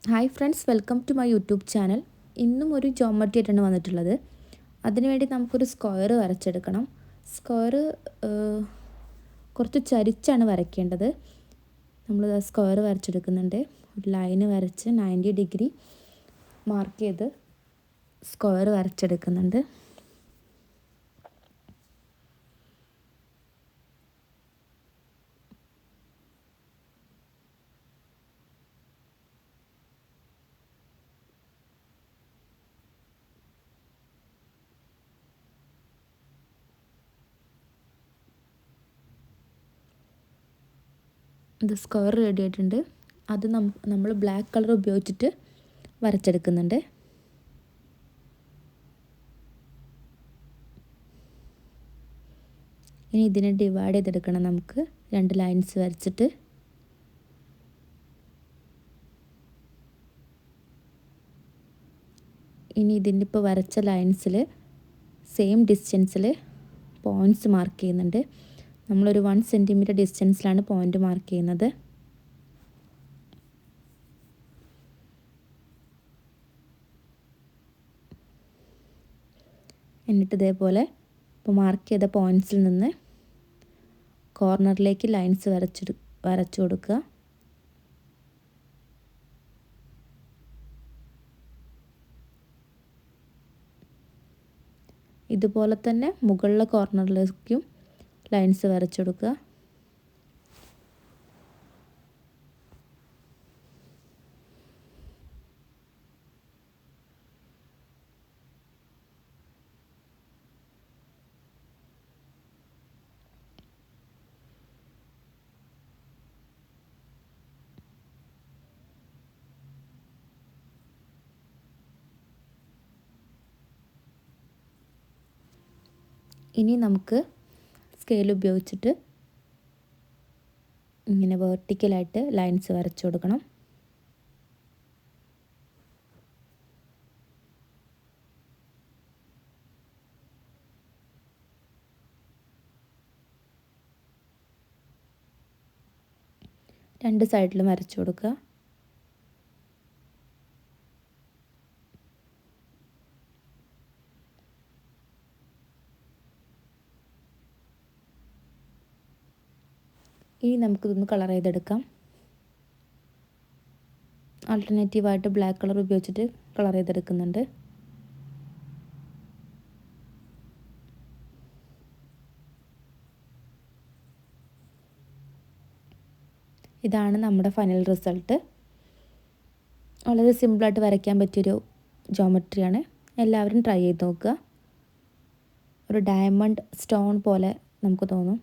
Hi friends, welcome to my YouTube channel. ഇന്നും ഒരു geometry ആയിട്ടാണ് വന്നിട്ടുള്ളത്. അതിനുവേണ്ടി നമുക്കൊരു സ്ക്വയർ വരച്ചെടുക്കണം. സ്ക്വയർ കുറച്ച് ചരിച്ചാണ് വരയ്ക്കേണ്ടത്. നമ്മൾ സ്ക്വയർ വരച്ചെടുക്കുന്നുണ്ട്. ഒരു ലൈന് വരച്ച് 90 ഡിഗ്രി മാർക്ക് ചെയ്ത് സ്ക്വയർ വരച്ചെടുക്കുന്നുണ്ട്. ഇത് സ്ക്വയർ റെഡി ആയിട്ടുണ്ട്. അത് നമ്മൾ ബ്ലാക്ക് കളർ ഉപയോഗിച്ചിട്ട് വരച്ചെടുക്കുന്നുണ്ട്. ഇനി ഇതിനെ ഡിവൈഡ് ചെയ്തെടുക്കണം. നമുക്ക് 2 ലൈൻസ് വരച്ചിട്ട് ഇനി ഇതിൻ്റെ ഇപ്പോൾ വരച്ച ലൈൻസിൽ സെയിം ഡിസ്റ്റൻസിൽ പോയിൻറ്റ്സ് മാർക്ക് ചെയ്യുന്നുണ്ട്. നമ്മളൊരു 1 സെൻറ്റിമീറ്റർ ഡിസ്റ്റൻസിലാണ് പോയിൻ്റ് മാർക്ക് ചെയ്യുന്നത്. എന്നിട്ട് ഇതേപോലെ ഇപ്പോൾ മാർക്ക് ചെയ്ത പോയിൻറ്റ്സിൽ നിന്ന് കോർണറിലേക്ക് ലൈൻസ് വരച്ചു കൊടുക്കുക. ഇതുപോലെ തന്നെ മുകളിലെ കോർണറിലേക്കും ലൈൻസ് വരച്ചു കൊടുക്കുക. ഇനി നമുക്ക് സ്കെയിൽ ഉപയോഗിച്ചിട്ട് ഇങ്ങനെ വെർട്ടിക്കലായിട്ട് ലൈൻസ് വരച്ചു കൊടുക്കണം. രണ്ട് സൈഡിലും വരച്ചു കൊടുക്കുക. ഇനി നമുക്കിതൊന്ന് കളർ ചെയ്തെടുക്കാം. ആൾട്ടർനേറ്റീവായിട്ട് ബ്ലാക്ക് കളർ ഉപയോഗിച്ചിട്ട് കളർ ചെയ്തെടുക്കുന്നുണ്ട്. ഇതാണ് നമ്മുടെ ഫൈനൽ റിസൾട്ട്. വളരെ സിമ്പിളായിട്ട് വരയ്ക്കാൻ പറ്റിയൊരു ജോമെട്രിയാണ്. എല്ലാവരും ട്രൈ ചെയ്ത് നോക്കുക. ഒരു ഡയമണ്ട് സ്റ്റോൺ പോലെ നമുക്ക് തോന്നും.